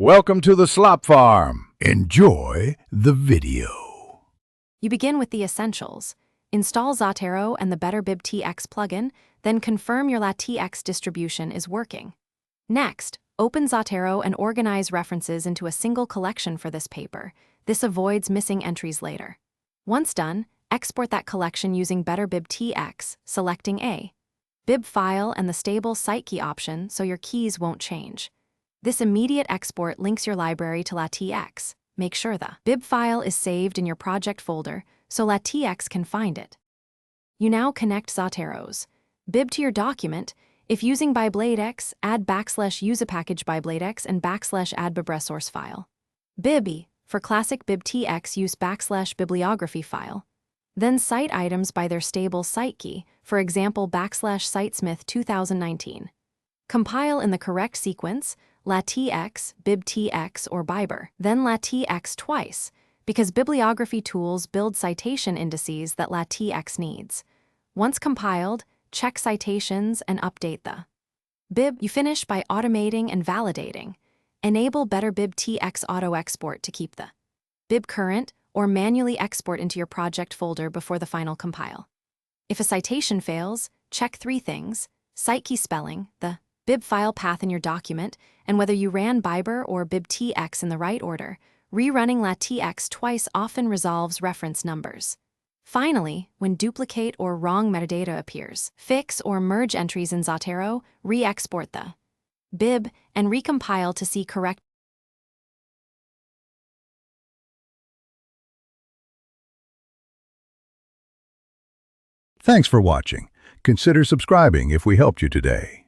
Welcome to the Slop Farm. Enjoy the video. You begin with the essentials. Install Zotero and the BetterBibTX plugin, then confirm your Latex distribution is working. Next, open Zotero and organize references into a single collection for this paper. This avoids missing entries later. Once done, export that collection using BetterBibTX, selecting a bib file and the stable site key option so your keys won't change. This immediate export links your library to Latex. Make sure the bib file is saved in your project folder so Latex can find it. You now connect Zotero's bib to your document. If using Bibliography, add /usepackage Bibliography and /add bibresource file. Bibi, for classic BibTX, use /bibliography file. Then cite items by their stable site key, for example /sitesmith 2019. Compile in the correct sequence, Latex, BibTX, or Biber, then Latex twice, because bibliography tools build citation indices that Latex needs. Once compiled, check citations and update the bib. You finish by automating and validating. Enable BetterBibTX auto export to keep the bib current, or manually export into your project folder before the final compile. If a citation fails, check three things: site key spelling, the bib file path in your document, and whether you ran Biber or BibTX in the right order. Rerunning Latex twice often resolves reference numbers. Finally, when duplicate or wrong metadata appears, fix or merge entries in Zotero, re-export the bib, and recompile to see correct. Thanks for watching. Consider subscribing if we helped you today.